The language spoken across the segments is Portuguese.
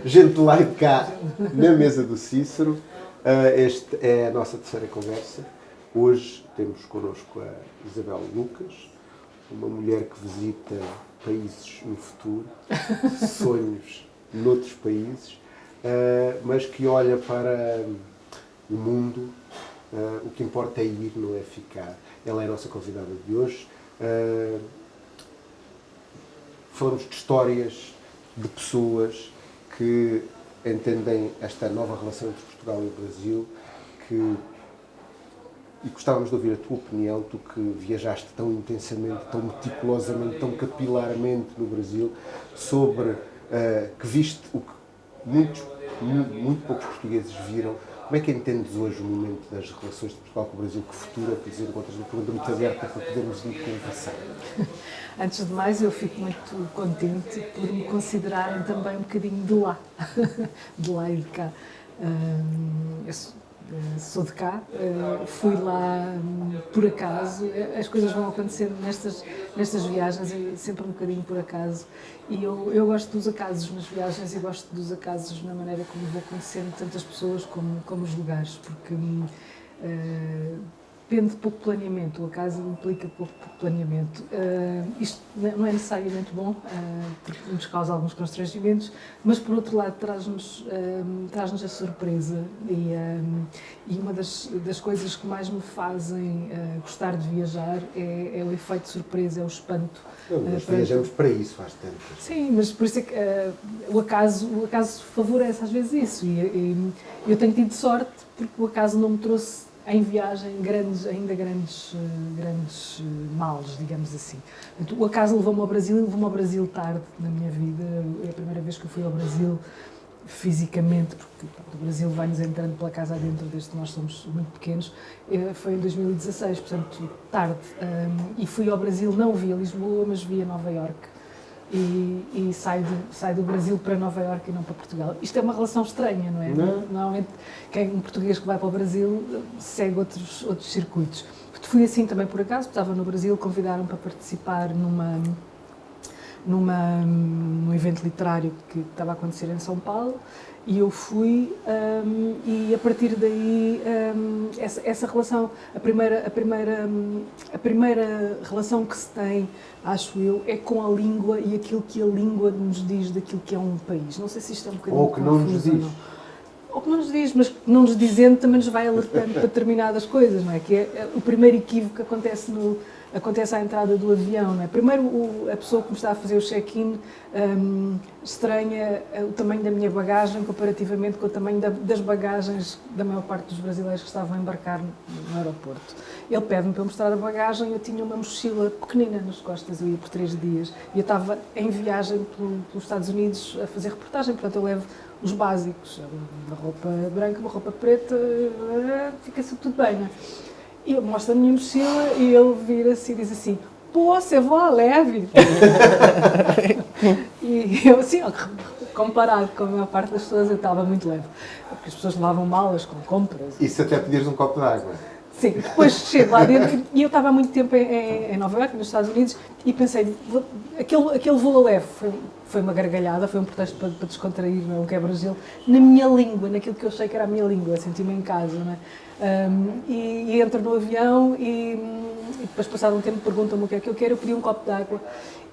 Gente de lá e de cá, na mesa do Cícero. Esta é a nossa terceira conversa. Hoje temos connosco a Isabel Lucas, uma mulher que visita países no futuro, sonhos noutros países, mas que olha para o mundo. O que importa é ir, não é ficar. Ela é a nossa convidada de hoje. Falamos de histórias, de pessoas que entendem esta nova relação entre Portugal e o Brasil, e gostávamos de ouvir a tua opinião, tu que viajaste tão intensamente, tão meticulosamente, tão capilarmente no Brasil, sobre que viste o que muito poucos portugueses viram. Como é que entendes hoje o momento das relações de Portugal com o Brasil? Que futuro é que os encontras? Uma pergunta muito aberta para podermos ir conversar. Antes de mais, eu fico muito contente por me considerarem também um bocadinho de lá, de lá e de cá. Eu sou de cá, fui lá por acaso, as coisas vão acontecendo nestas viagens, sempre um bocadinho por acaso, e eu gosto dos acasos nas viagens e gosto dos acasos na maneira como vou conhecendo tantas pessoas como os lugares, porque depende de pouco planeamento, o acaso implica pouco planeamento. Isto não é necessariamente bom, porque nos causa alguns constrangimentos, mas por outro lado traz-nos a surpresa e uma das coisas que mais me fazem gostar de viajar é o efeito de surpresa, é o espanto. Nós viajamos para isso, faz tempo. Sim, mas por isso é que o acaso favorece às vezes isso, e eu tenho tido sorte porque o acaso não me trouxe em viagem grandes males, digamos assim. O acaso levou-me ao Brasil e levou-me ao Brasil tarde na minha vida. É a primeira vez que eu fui ao Brasil fisicamente, porque o Brasil vai-nos entrando pela casa adentro desde que nós somos muito pequenos. Foi em 2016, portanto, tarde. E fui ao Brasil, não via Lisboa, mas via Nova Iorque. E sai do Brasil para Nova Iorque e não para Portugal. Isto é uma relação estranha, não é? Não. Normalmente, um português que vai para o Brasil segue outros circuitos. Fui assim também por acaso, estava no Brasil, convidaram-me para participar num evento literário que estava a acontecer em São Paulo, e eu fui, e a partir daí essa relação, a primeira relação que se tem, acho eu, é com a língua e aquilo que a língua nos diz daquilo que é um país. Não sei se isto é um bocadinho ou que não nos diz. Ou que não nos diz, mas não nos dizendo também nos vai alertando para determinadas coisas, não é? Que é o primeiro equívoco que acontece à entrada do avião, não é? Primeiro, a pessoa que me está a fazer o check-in estranha o tamanho da minha bagagem comparativamente com o tamanho das bagagens da maior parte dos brasileiros que estavam a embarcar no aeroporto. Ele pede-me para eu mostrar a bagagem, eu tinha uma mochila pequenina nas costas, eu ia por 3 dias, e eu estava em viagem pelos Estados Unidos a fazer reportagem, portanto eu levo os básicos, uma roupa branca, uma roupa preta, fica-se tudo bem, não é? E eu mostro a minha mochila e ele vira-se e diz assim: "Pô, você voa leve." E eu assim, comparado com a maior parte das pessoas, eu estava muito leve. Porque as pessoas levavam malas com compras. Isso até pedires um copo de água. Sim, depois chego lá dentro e eu estava há muito tempo em Nova Iorque, nos Estados Unidos, e pensei, aquele voo leve foi uma gargalhada, foi um pretexto para descontrair, não é? O quebra-gelo, na minha língua, naquilo que eu achei que era a minha língua, senti-me em casa, não é? E entro no avião e depois, passado um tempo, perguntam-me o que é que eu quero, eu pedi um copo de água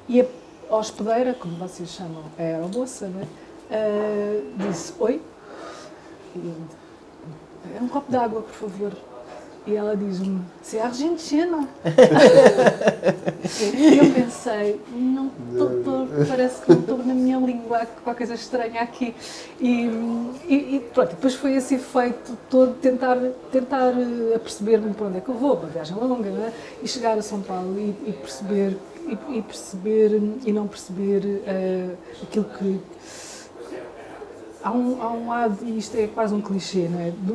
e a hospedeira, como vocês chamam, a aeromoça, não é? Disse: "Oi?" E eu, "É um copo de água, por favor." E ela diz-me: "Você é argentina?" E eu pensei: não, parece que não estou na minha língua, há qualquer coisa estranha aqui. E pronto, depois foi esse efeito todo, tentar aperceber-me para onde é que eu vou, uma viagem longa, não é? E chegar a São Paulo e perceber e não perceber aquilo que... Há um lado, e isto é quase um clichê, não é? De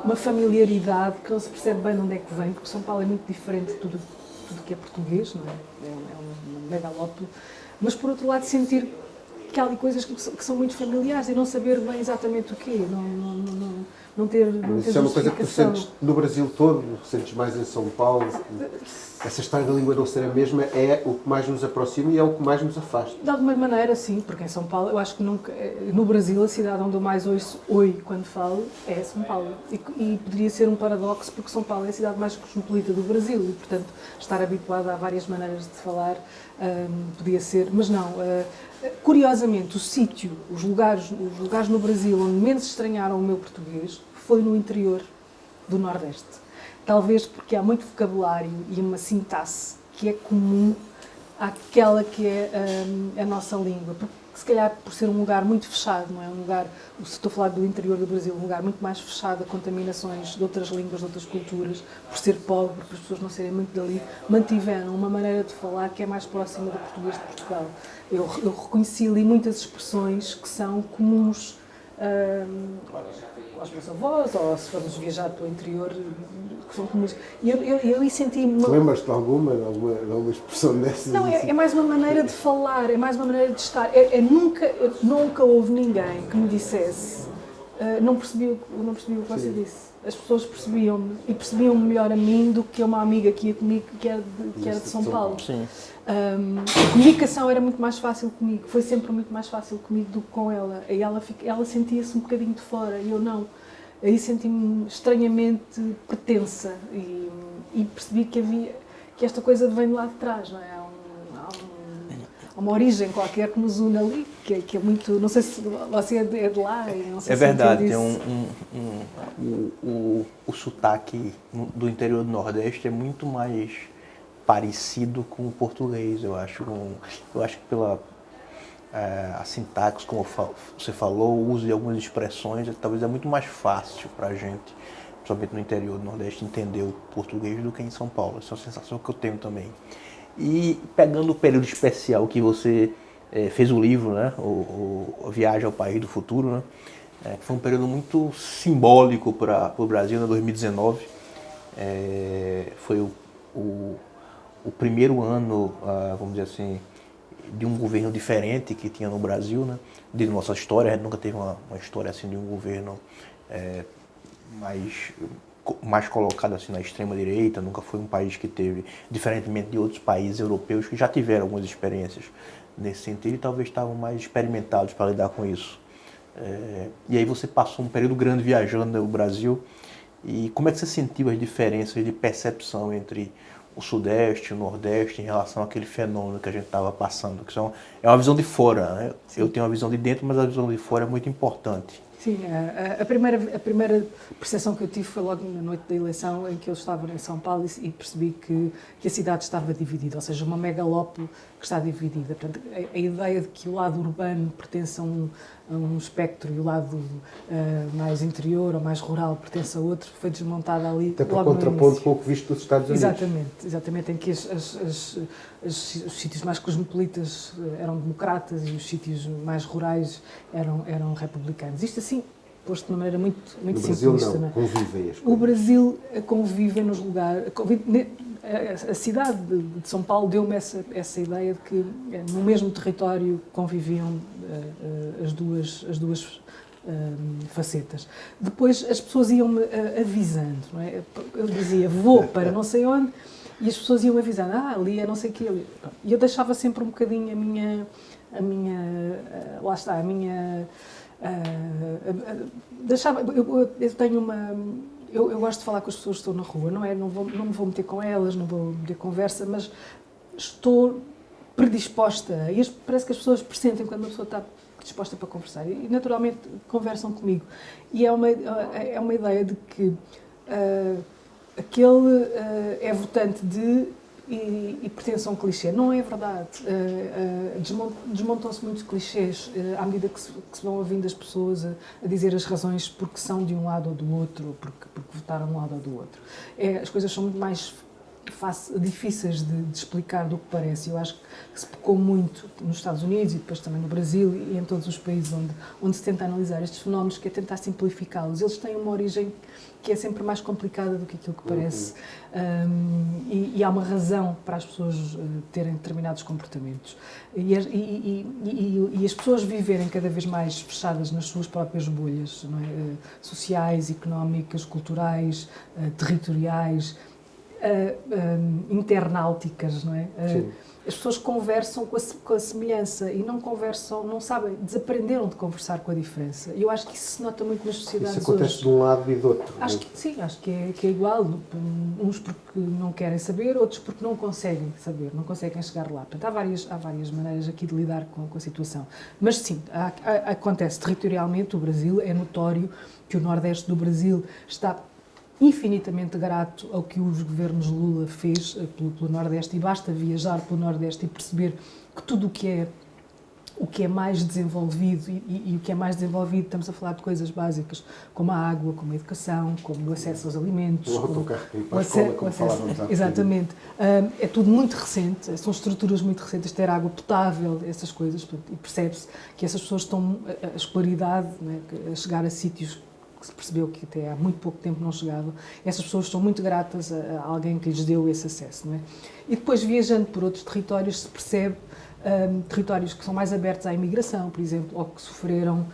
uma familiaridade que não se percebe bem de onde é que vem, porque São Paulo é muito diferente de tudo que é português, não é? É uma megalópole. Mas, por outro lado, sentir que há ali coisas que são muito familiares e não saber bem exatamente o quê, não ter Isso é uma coisa que tu justificação. sentes no Brasil todo, sentes mais em São Paulo. Essa história da língua não ser a mesma é o que mais nos aproxima e é o que mais nos afasta. De alguma maneira, sim, porque em São Paulo, eu acho que nunca, no Brasil, a cidade onde eu mais ouço oi quando falo é São Paulo. E poderia ser um paradoxo, porque São Paulo é a cidade mais cosmopolita do Brasil e, portanto, estar habituada a várias maneiras de falar podia ser. Mas não, curiosamente, o sítio, os lugares no Brasil onde menos estranharam o meu português foi no interior do Nordeste. Talvez porque há muito vocabulário e uma sintaxe que é comum àquela que é a nossa língua. Porque, se calhar, por ser um lugar muito fechado, não é? Um lugar, se estou a falar do interior do Brasil, um lugar muito mais fechado a contaminações de outras línguas, de outras culturas, por ser pobre, por as pessoas não serem muito dali, mantiveram uma maneira de falar que é mais próxima do português de Portugal. Eu reconheci ali muitas expressões que são comuns aos meus avós, ou se formos viajar para o interior, que são comuns. E eu ali senti-me... Lembras-te de alguma expressão dessas? Não, é mais uma maneira de falar, é mais uma maneira de estar. Nunca houve ninguém que me dissesse não percebi o que você disse. As pessoas percebiam-me e percebiam-me melhor a mim do que uma amiga que ia comigo que era de São Paulo. Sim. A comunicação era muito mais fácil comigo, foi sempre muito mais fácil comigo do que com ela. E ela sentia-se um bocadinho de fora e eu não. Aí senti-me estranhamente pertença e percebi que esta coisa vem de lá de trás, não é? Há uma origem qualquer que nos une ali, que é muito... Não sei se você é de lá. Não sei É se verdade, tem o sotaque do interior do Nordeste é muito mais parecido com o português, eu acho. Eu acho que pela a sintaxe, como você falou, o uso de algumas expressões, talvez é muito mais fácil para a gente, principalmente no interior do Nordeste, entender o português do que em São Paulo. Essa é uma sensação que eu tenho também. E pegando o período especial que você fez o livro, né, o Viagem ao País do Futuro, né, que foi um período muito simbólico para o Brasil, em 2019. Foi o primeiro ano, vamos dizer assim, de um governo diferente que tinha no Brasil, né, de nossa história. A gente nunca teve uma história assim de um governo mais colocado assim na extrema direita. Nunca foi um país que teve, diferentemente de outros países europeus que já tiveram algumas experiências nesse sentido e talvez estavam mais experimentados para lidar com isso. E aí você passou um período grande viajando no Brasil. E como é que você sentiu as diferenças de percepção entre o Sudeste e o Nordeste em relação àquele fenômeno que a gente estava passando? Que é uma visão de fora, né? Eu tenho uma visão de dentro, mas a visão de fora é muito importante. Sim, a primeira percepção que eu tive foi logo na noite da eleição, em que eu estava em São Paulo e percebi que a cidade estava dividida, ou seja, uma megalópole que está dividida. Portanto, a ideia de que o lado urbano pertence a um espectro e o lado mais interior ou mais rural pertence a outro foi desmontada ali. Até por logo contraponto com o que viste dos Estados Unidos. Exatamente, em que os sítios mais cosmopolitas eram democratas e os sítios mais rurais eram republicanos. Isto assim, posto de uma maneira muito simplista. No Brasil não, convivem as coisas. O Brasil convive nos lugares... A cidade de São Paulo deu-me essa ideia de que no mesmo território conviviam as duas facetas. Depois as pessoas iam-me avisando, não é? Eu dizia, vou para não sei onde, e as pessoas iam avisando, ali é não sei o quê. E eu deixava sempre um bocadinho eu tenho uma... Eu gosto de falar com as pessoas que estão na rua, não me vou meter com elas, não vou meter conversa, mas estou predisposta, e parece que as pessoas pressentem quando uma pessoa está disposta para conversar, e naturalmente conversam comigo. E é uma ideia de que aquele é votante de e pertence a um clichê. Não é verdade. Desmontam-se muitos clichês à medida que se vão ouvindo as pessoas a dizer as razões porque são de um lado ou do outro, porque votaram de um lado ou do outro. As coisas são muito mais difíceis de explicar do que parece. Eu acho que se pecou muito nos Estados Unidos e depois também no Brasil e em todos os países onde se tenta analisar estes fenómenos, que é tentar simplificá-los. Eles têm uma origem que é sempre mais complicada do que aquilo que parece. E há uma razão para as pessoas terem determinados comportamentos. E as pessoas viverem cada vez mais fechadas nas suas próprias bolhas, não é? Sociais, económicas, culturais, territoriais, internauticas, não é? As pessoas conversam com a semelhança e não conversam, não sabem, desaprenderam de conversar com a diferença. E eu acho que isso se nota muito nas sociedades hoje. Isso acontece de um lado e do outro. Acho que sim, acho que é igual. Uns porque não querem saber, outros porque não conseguem saber, não conseguem chegar lá. Portanto, há várias maneiras aqui de lidar com a situação. Mas sim, acontece territorialmente. O Brasil, é notório que o Nordeste do Brasil está infinitamente grato ao que os governos Lula fez pelo Nordeste, e basta viajar pelo Nordeste e perceber que tudo o que é mais desenvolvido, e o que é mais desenvolvido, estamos a falar de coisas básicas, como a água, como a educação, como o acesso aos alimentos, o autocarro para a escola, como falávamos há exatamente. É tudo muito recente, são estruturas muito recentes, ter água potável, essas coisas, e percebe-se que essas pessoas estão, a escolaridade, né, a chegar a sítios que se percebeu que até há muito pouco tempo não chegavam, essas pessoas estão muito gratas a alguém que lhes deu esse acesso, não é? E depois, viajando por outros territórios, se percebe territórios que são mais abertos à imigração, por exemplo, ou que sofreram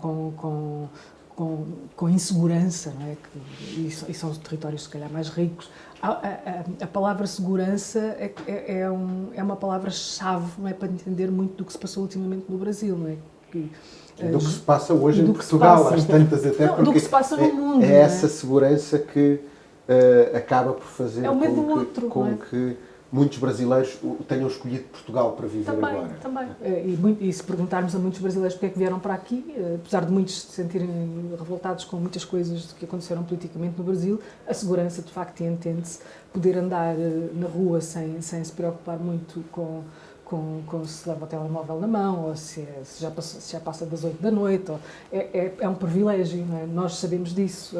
com insegurança, não é? E são os territórios, se calhar, mais ricos. A palavra segurança é uma palavra-chave, não é, para entender muito do que se passou ultimamente no Brasil, não é? Do que se passa hoje em Portugal, às tantas até, não, porque do que se passa no mundo, é essa segurança que acaba por fazer com que muitos brasileiros tenham escolhido Portugal para viver agora. Também. E se perguntarmos a muitos brasileiros porque é que vieram para aqui, apesar de muitos se sentirem revoltados com muitas coisas que aconteceram politicamente no Brasil, a segurança, de facto, entende-se poder andar na rua sem se preocupar muito com se leva o telemóvel na mão, ou se já passa das 8 da noite. É um privilégio, não é? Nós sabemos disso,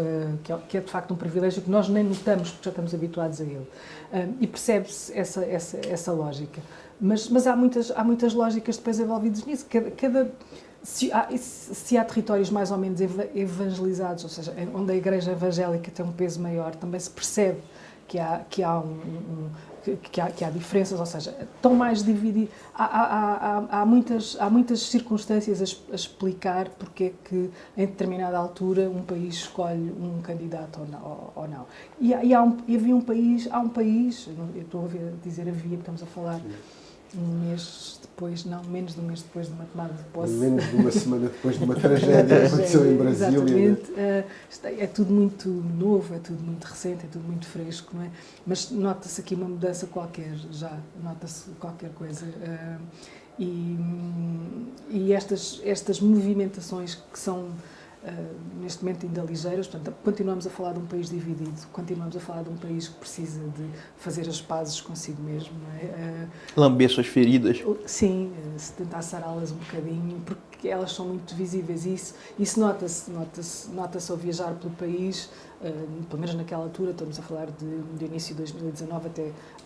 que é de facto um privilégio que nós nem notamos porque já estamos habituados a ele. E percebe-se essa lógica. Mas há muitas lógicas depois envolvidas nisso. Se há territórios mais ou menos evangelizados, ou seja, onde a Igreja Evangélica tem um peso maior, também se percebe que há diferenças, ou seja, estão mais divididos. Há muitas circunstâncias a explicar porque é que, em determinada altura, um país escolhe um candidato ou não. Há um país, eu estou a dizer havia, estamos a falar um mês depois, não, menos de um mês depois de uma tomada de posse. Menos de uma semana depois de uma tragédia que aconteceu em Brasília. Exatamente. É tudo muito novo, é tudo muito recente, é tudo muito fresco, não é? Mas nota-se aqui uma mudança qualquer, nota-se qualquer coisa. E estas movimentações que são neste momento ainda ligeiras, portanto, continuamos a falar de um país dividido, continuamos a falar de um país que precisa de fazer as pazes consigo mesmo, não é? Lamber suas feridas. Sim, se tentar sará-las um bocadinho, porque elas são muito visíveis e isso nota-se ao viajar pelo país, pelo menos naquela altura, estamos a falar do início de 2019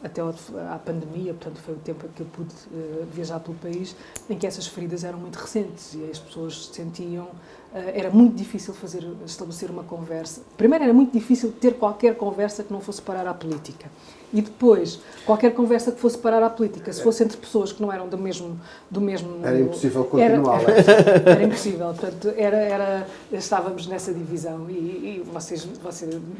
até à pandemia, portanto foi o tempo que eu pude viajar pelo país, em que essas feridas eram muito recentes e as pessoas sentiam. Era muito difícil estabelecer uma conversa. Primeiro, era muito difícil ter qualquer conversa que não fosse parar à política. E depois, qualquer conversa que fosse parar à política, se fosse entre pessoas que não eram do mesmo era impossível continuar. Era impossível. Portanto, estávamos nessa divisão. E você,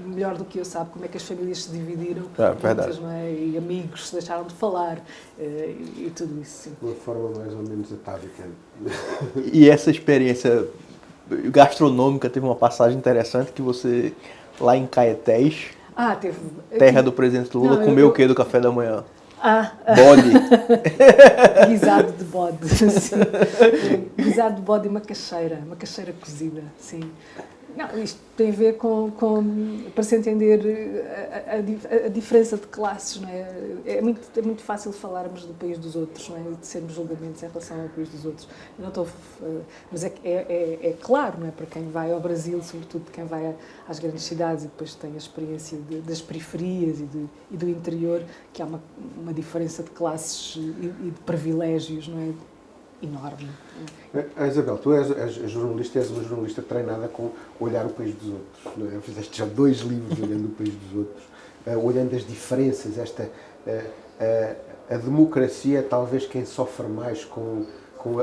melhor do que eu, sabe como é que as famílias se dividiram. Verdade. Não é? E amigos se deixaram de falar. E tudo isso. Sim. De uma forma mais ou menos atávica. E essa experiência gastronômica teve uma passagem interessante que você, lá em Caetés, teve. terra do presidente Lula, comeu o que do café da manhã? Bode. Guisado de bode. Sim. Guisado de bode e macaxeira cozida, sim. Não, isto tem a ver para se entender a diferença de classes, não é? É muito fácil falarmos do país dos outros, não é? De sermos julgamentos em relação ao país dos outros. Eu não estou, mas é claro, não é? Para quem vai ao Brasil, sobretudo quem vai às grandes cidades e depois tem a experiência das periferias e do interior, que há uma diferença de classes e de privilégios, não é? Enorme. Isabel, tu és jornalista, és uma jornalista treinada com olhar o país dos outros, não é? Fizeste já 2 livros olhando o país dos outros, olhando as diferenças, a democracia é talvez quem sofre mais com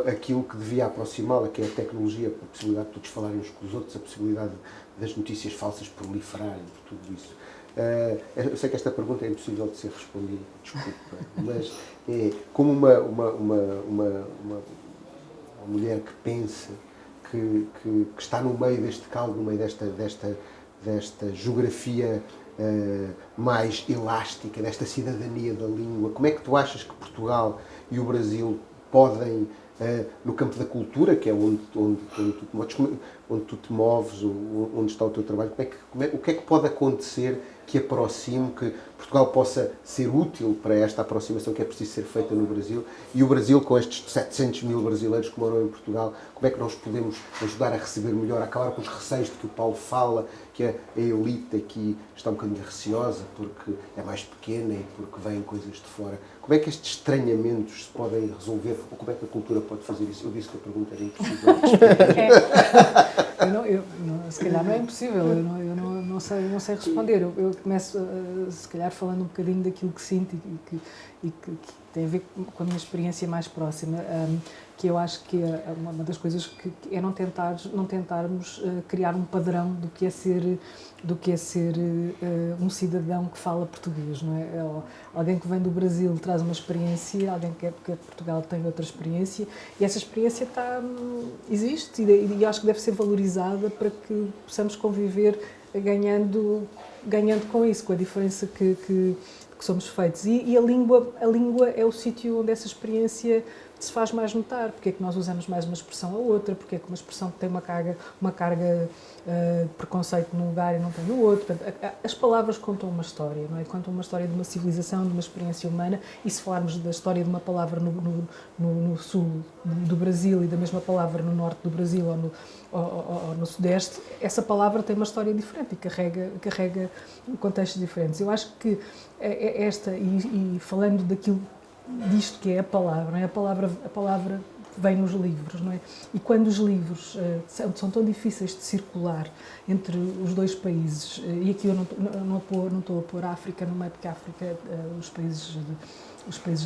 aquilo que devia aproximá-la, que é a tecnologia, a possibilidade de todos falarem uns com os outros, a possibilidade das notícias falsas proliferarem, tudo isso. Eu sei que esta pergunta é impossível de ser respondida, desculpa, mas é como uma mulher que pensa, que está no meio deste caldo, no meio desta geografia mais elástica, desta cidadania da língua. Como é que tu achas que Portugal e o Brasil podem, no campo da cultura, que é onde tu te moves, onde está o teu trabalho, o que é que pode acontecer que aproxime, que Portugal possa ser útil para esta aproximação que é preciso ser feita no Brasil, e o Brasil, com estes 700 mil brasileiros que moram em Portugal, como é que nós podemos ajudar a receber melhor, a acabar com os receios de que o Paulo fala, que a elite aqui está um bocadinho receosa porque é mais pequena e porque vêm coisas de fora. Como é que estes estranhamentos se podem resolver, ou como é que a cultura pode fazer isso? Eu disse que a pergunta era impossível. Se calhar não é impossível, eu não sei responder. Eu começo, se calhar, falando um bocadinho daquilo que sinto e que tem a ver com a minha experiência mais próxima, que eu acho que é uma das coisas que é não tentarmos criar um padrão do que é ser um cidadão que fala português, não é? Alguém que vem do Brasil traz uma experiência, alguém que é de Portugal tem outra experiência, e essa experiência existe e acho que deve ser valorizada para que possamos conviver ganhando com isso, com a diferença que somos feitos. E a língua é o sítio onde essa experiência se faz mais notar. Porque é que nós usamos mais uma expressão ou outra, porque é que uma expressão tem uma carga de preconceito num lugar e não tem no outro. Portanto, as palavras contam uma história, não é? Contam uma história de uma civilização, de uma experiência humana, e se falarmos da história de uma palavra no sul do Brasil e da mesma palavra no norte do Brasil ou no sudeste, essa palavra tem uma história diferente e carrega contextos diferentes. Eu acho que esta, e falando disto que é a palavra, não é? A palavra vem nos livros, não é? E quando os livros são tão difíceis de circular entre os dois países, e aqui eu não estou a pôr a África no meio, porque a África, os países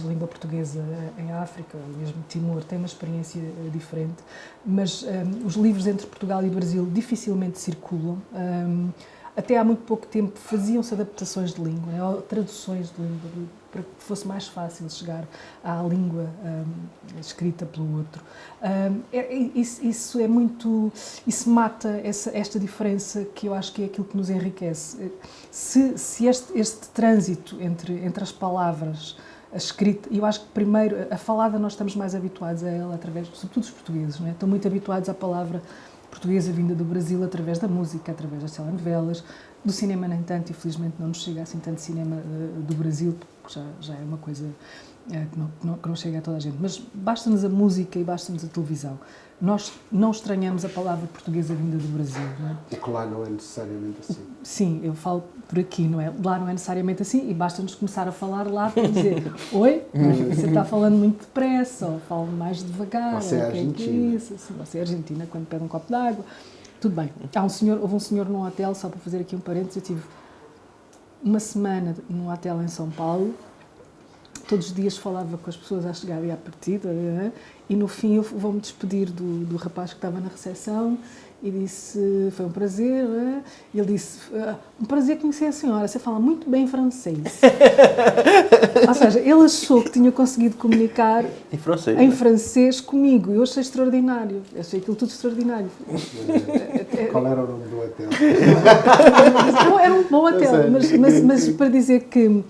de língua portuguesa em África, ou mesmo Timor, têm uma experiência diferente, mas os livros entre Portugal e Brasil dificilmente circulam. Até há muito pouco tempo faziam-se adaptações de língua, né, ou traduções de língua, para que fosse mais fácil chegar à língua escrita pelo outro. Isso mata esta diferença, que eu acho que é aquilo que nos enriquece. Se este trânsito entre as palavras, a escrita, eu acho que primeiro a falada nós estamos mais habituados a ela através, sobretudo os portugueses, não é? Estão muito habituados à palavra portuguesa vinda do Brasil através da música, através das telenovelas, do cinema nem tanto, infelizmente não nos chega assim tanto cinema do Brasil, porque já é uma coisa que não chega a toda a gente, mas basta-nos a música e basta-nos a televisão. Nós não estranhamos a palavra portuguesa vinda do Brasil, não é? O que lá não é necessariamente assim. Sim, eu falo por aqui, não é? Lá não é necessariamente assim e basta-nos começar a falar lá para dizer oi, você está falando muito depressa, ou fala mais devagar. Você é argentina. Você é argentina quando pede um copo de água. Tudo bem. Houve um senhor num hotel, só para fazer aqui um parênteses, eu tive uma semana num hotel em São Paulo, todos os dias falava com as pessoas à chegada e à partida, e no fim eu vou-me despedir do rapaz que estava na recepção e disse, foi um prazer, e ele disse, um prazer conhecer a senhora, você fala muito bem francês. Ou seja, ele achou que tinha conseguido comunicar em francês comigo, eu achei extraordinário, achei aquilo tudo extraordinário. Qual era o nome do hotel? Não, era um bom hotel, mas para dizer que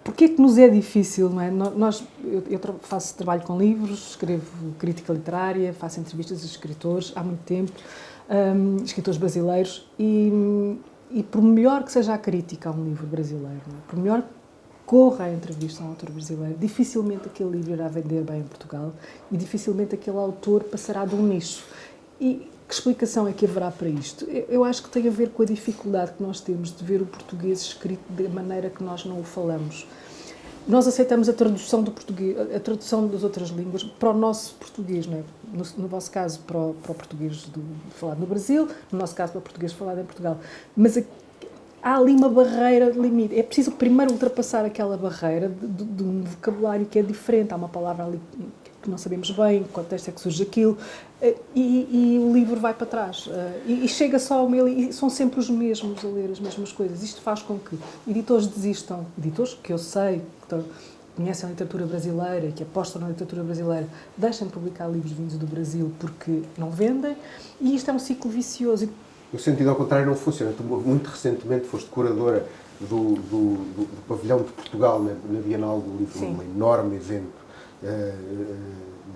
Porquê é que nos é difícil, não é? Eu faço trabalho com livros, escrevo crítica literária, faço entrevistas a escritores há muito tempo, escritores brasileiros, e por melhor que seja a crítica a um livro brasileiro, não é? Por melhor que corra a entrevista a um autor brasileiro, dificilmente aquele livro irá vender bem em Portugal e dificilmente aquele autor passará de um nicho. E que explicação é que haverá para isto? Eu acho que tem a ver com a dificuldade que nós temos de ver o português escrito da maneira que nós não o falamos. Nós aceitamos a tradução do português, a tradução das outras línguas para o nosso português, não é? No vosso caso, para o português falado no Brasil, no nosso caso, para o português falado em Portugal. Mas há ali uma barreira de limite. É preciso primeiro ultrapassar aquela barreira de um vocabulário que é diferente. Há uma palavra ali que não sabemos bem, em que contexto é que surge aquilo, e o livro vai para trás. E chega só ao meu, e são sempre os mesmos a ler as mesmas coisas. Isto faz com que editores desistam, editores que eu sei que conhecem a literatura brasileira e que apostam na literatura brasileira, deixem de publicar livros vindos do Brasil porque não vendem, e isto é um ciclo vicioso. No sentido ao contrário, não funciona. Tu, muito recentemente, foste curadora do Pavilhão de Portugal, na Bienal do Livro, Sim. um enorme evento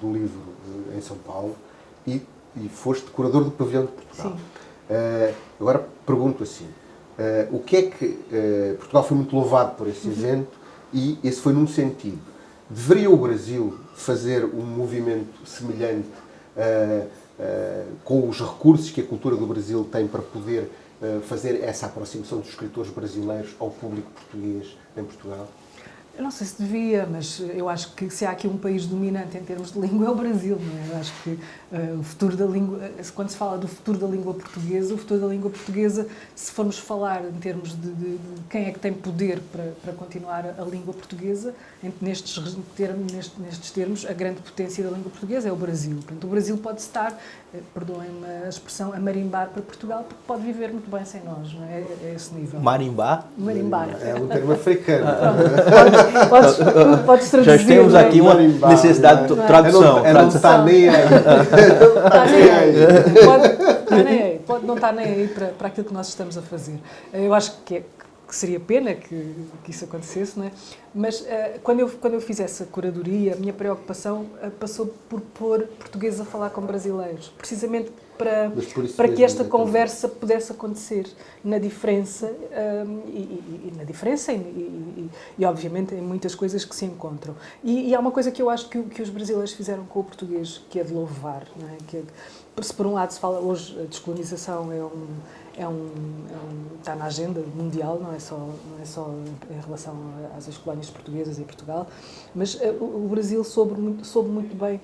do livro em São Paulo, e foste curador do Pavilhão de Portugal. Agora pergunto assim, o que é que... Portugal foi muito louvado por esse evento, e esse foi num sentido. Deveria o Brasil fazer um movimento semelhante com os recursos que a cultura do Brasil tem para poder fazer essa aproximação dos escritores brasileiros ao público português em Portugal? Eu não sei se devia, mas eu acho que se há aqui um país dominante em termos de língua é o Brasil, não é? Eu acho que o futuro da língua, quando se fala do futuro da língua portuguesa, o futuro da língua portuguesa, se formos falar em termos de quem é que tem poder para continuar a língua portuguesa, nestes termos, a grande potência da língua portuguesa é o Brasil. Portanto, o Brasil pode estar, perdoem-me a expressão, a marimbar para Portugal, porque pode viver muito bem sem nós, não é? É esse nível. Marimbar? Marimbar. É um termo africano. Podes traduzir. Já temos aqui uma necessidade de tradução. Não está nem aí. Pode não estar nem aí para aquilo que nós estamos a fazer. Eu acho que seria pena que isso acontecesse, não é? Mas quando eu fiz essa curadoria, a minha preocupação passou por pôr portugueses a falar com brasileiros, precisamente para que esta conversa pudesse acontecer na diferença, e obviamente em muitas coisas que se encontram. E há uma coisa que eu acho que os brasileiros fizeram com o português, que é de louvar, não é? Se por um lado se fala hoje a descolonização está na agenda mundial, não é só em relação às ex-colónias portuguesas e Portugal, mas o Brasil soube muito bem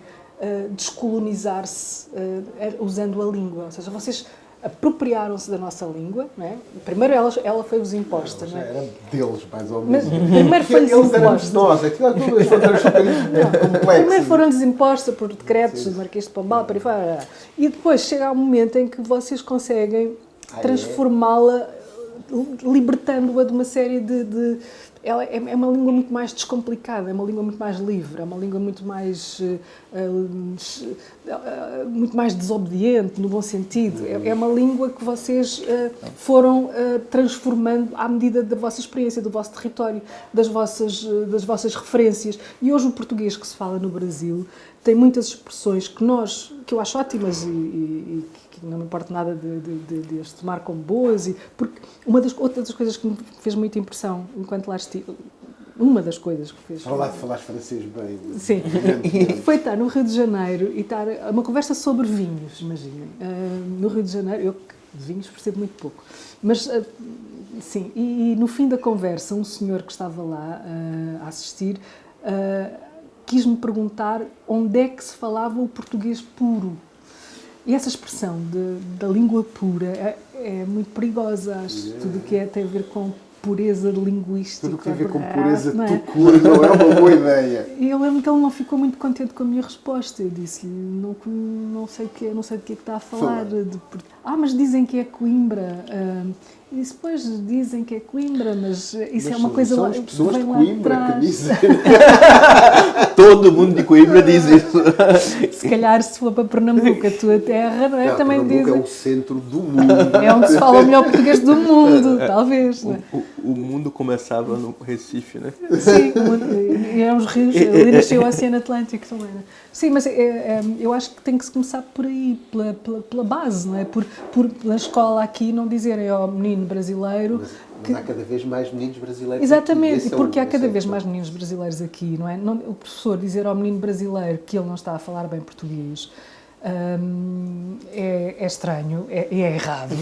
descolonizar-se usando a língua. Ou seja, vocês apropriaram-se da nossa língua, não é? Primeiro ela foi-vos imposta, não é? Era deles, mais ou menos. Mas primeiro foi-lhes imposta. Nós, aquilo tudo as fronteiras são um bocadinho complexas. Primeiro foram-lhes impostas por decretos do Marquês de Pombal, para aí fora. E depois chega um momento em que vocês conseguem transformá-la, libertando-a de uma série de... Ela é uma língua muito mais descomplicada, é uma língua muito mais livre, é uma língua muito mais desobediente, no bom sentido. É uma língua que vocês foram transformando à medida da vossa experiência, do vosso território, das vossas referências. E hoje o português que se fala no Brasil tem muitas expressões que eu acho ótimas e que não me importa nada de as tomar como boas, porque outra das coisas que me fez muita impressão enquanto lá estive, uma das coisas que fez... Fala lá de falar francês bem. Sim, foi estar no Rio de Janeiro e estar uma conversa sobre vinhos, imaginem. No Rio de Janeiro, eu de vinhos percebo muito pouco, mas sim, e no fim da conversa um senhor que estava lá a assistir quis-me perguntar onde é que se falava o português puro. E essa expressão da língua pura é muito perigosa, acho. Tudo o que tem a ver com pureza linguística. Tudo o que tem a ver com pureza de cura não é uma boa ideia. E eu lembro que ele não ficou muito contente com a minha resposta. Eu disse-lhe, não sei de que é que está a falar. Mas dizem que é Coimbra. E depois dizem que é Coimbra, mas isso é uma coisa são lá, as pessoas vem de lá Coimbra que atrás. dizem. Todo mundo de Coimbra diz isso. Se calhar se for para Pernambuco, a tua terra, não é? Não, Também Pernambuco dizem. é o centro do mundo. É onde se fala o melhor português do mundo, talvez. Não é? O mundo começava no Recife, né? Sim, e eram os rios, ali nasceu o Oceano Atlântico também. Não é? Sim, mas eu acho que tem que se começar por aí, pela base, não é? Pela escola aqui não dizerem ao menino brasileiro. Mas há cada vez mais meninos brasileiros. Exatamente, aqui. porque há cada vez mais meninos brasileiros aqui, não é? O professor dizer ao menino brasileiro que ele não está a falar bem português é estranho, é errado.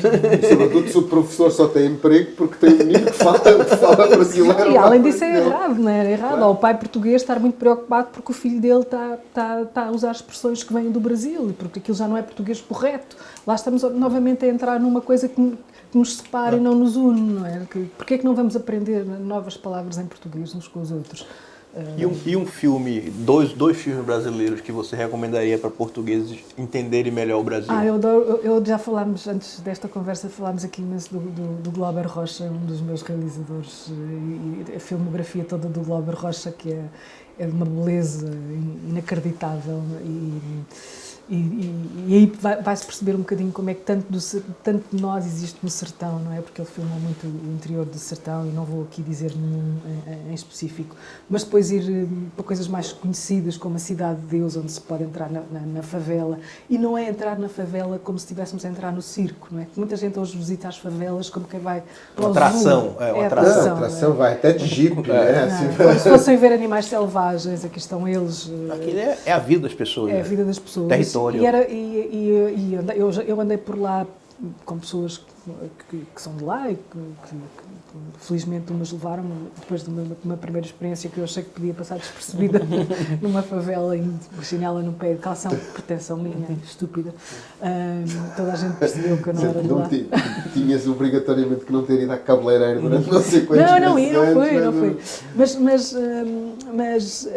Sobretudo se o professor só tem emprego porque tem um menino que fala brasileiro. E além disso é errado, não é? É errado. Claro. Ou o pai português estar muito preocupado porque o filho dele está a usar expressões que vêm do Brasil e porque aquilo já não é português correto. Lá estamos novamente a entrar numa coisa que nos separa e não nos une, não é? Porquê é que não vamos aprender novas palavras em português uns com os outros? E um filme, dois filmes brasileiros que você recomendaria para portugueses entenderem melhor o Brasil? Eu já falámos, antes desta conversa, falámos aqui imenso do Glauber Rocha, um dos meus realizadores, e a filmografia toda do Glauber Rocha, que é de uma beleza inacreditável e aí vai-se perceber um bocadinho como é que tanto de nós existe no sertão, não é? Porque ele filma muito o interior do sertão e não vou aqui dizer nenhum em específico, mas depois ir para coisas mais conhecidas como a Cidade de Deus, onde se pode entrar na favela, e não é entrar na favela como se estivéssemos a entrar no circo, não é? Muita gente hoje visita as favelas como quem vai para o atração, uma atração, vai até de jipe, né? Como se fossem ver animais selvagens, aqui estão eles. Aquilo é a vida das pessoas. É a vida das pessoas. Território. Eu andei por lá com pessoas que são de lá e que felizmente umas levaram-me depois de uma primeira experiência que eu achei que podia passar despercebida numa favela indo de chinela no pé de calção, pretensão minha, estúpida. Toda a gente percebeu que eu não era de lá. Tinhas obrigatoriamente que não ter ido à cabeleireira durante não sei quantos meses. Não foi. Mas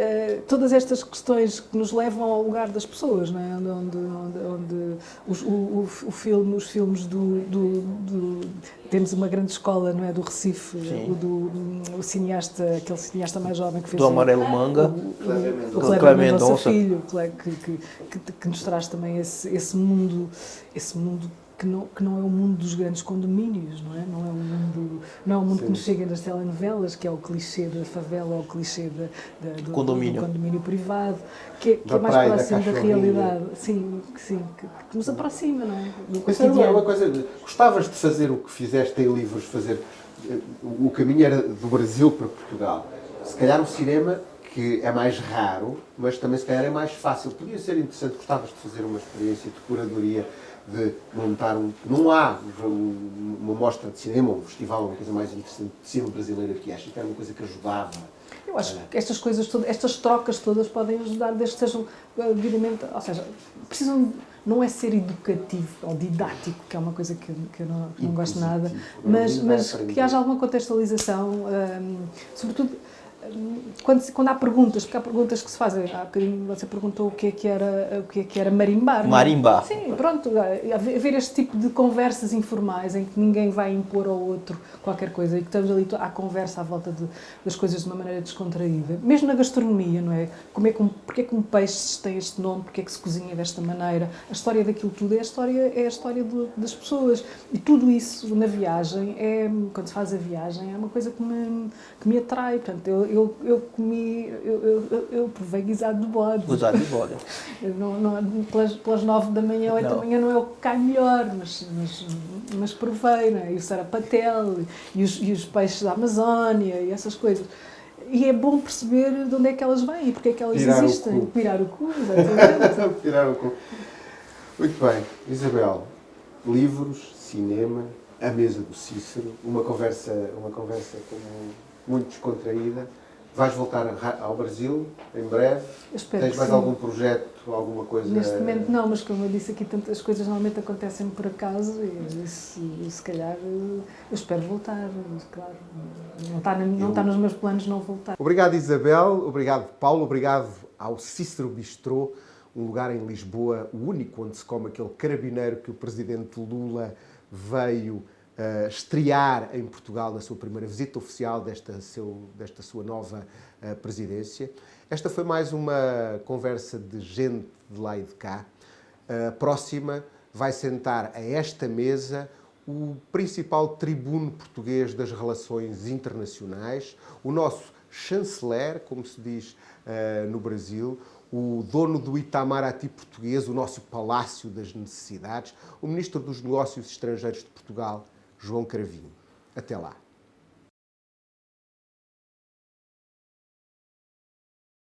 todas estas questões que nos levam ao lugar das pessoas, não é? Onde os filmes temos uma grande escola, não é, do Recife, o cineasta, aquele cineasta mais jovem que fez do Amarelo Manga, o Kleber Mendonça Filho, que nos traz também esse mundo que não é o mundo dos grandes condomínios, não é? Não é o mundo que nos chega das telenovelas, que é o clichê da favela, ou o clichê do condomínio privado, que é mais próximo da realidade. Sim, que nos aproxima, não é? Do cotidiano. É uma coisa, gostavas de fazer o que fizeste em livros, o caminho era do Brasil para Portugal. Se calhar o cinema, que é mais raro, mas também se calhar é mais fácil. Podia ser interessante, gostavas de fazer uma experiência de curadoria, de montar não há uma mostra de cinema, um festival, uma coisa mais interessante de cinema brasileiro que acho que era uma coisa que ajudava. Eu acho que estas coisas todas, estas trocas todas podem ajudar, desde que sejam devidamente, ou seja, precisam, não é ser educativo ou didático, que é uma coisa que eu não gosto nada, mas que haja alguma contextualização, sobretudo quando há perguntas, porque há perguntas que se fazem. Há bocadinho você perguntou o que é que era marimbar. Marimbar. Sim, pronto. Haver este tipo de conversas informais em que ninguém vai impor ao outro qualquer coisa e que estamos ali à conversa à volta das coisas de uma maneira descontraída. Mesmo na gastronomia, não é? Porque é que um peixe tem este nome? Porque é que se cozinha desta maneira? A história daquilo tudo é a história das pessoas. E tudo isso na viagem, quando se faz a viagem, é uma coisa que me atrai. Portanto, eu provei guisado de bode. Guisado de bode. Pelas 9 da manhã, 8 da manhã não é o que cai melhor, mas provei, não é? E o sarapatel, e os peixes da Amazónia, e essas coisas. E é bom perceber de onde é que elas vêm e porque é que elas existem. Pirar o cu, exatamente. Pirar o cu. Muito bem. Isabel, livros, cinema, a mesa do Cícero, uma conversa muito descontraída. Vais voltar ao Brasil em breve? Tens mais algum projeto, alguma coisa? Neste momento não, mas como eu disse aqui, tantas coisas normalmente acontecem por acaso e se calhar eu espero voltar, claro. Não está nos meus planos não voltar. Obrigado, Isabel. Obrigado, Paulo. Obrigado ao Cícero Bistrô, um lugar em Lisboa, o único onde se come aquele carabineiro que o presidente Lula veio estrear em Portugal na sua primeira visita oficial desta sua nova presidência. Esta foi mais uma conversa de gente de lá e de cá. A próxima vai sentar a esta mesa o principal tribuno português das relações internacionais, o nosso chanceler, como se diz no Brasil, o dono do Itamaraty português, o nosso Palácio das Necessidades, o Ministro dos Negócios Estrangeiros de Portugal, João Cravinho. Até lá.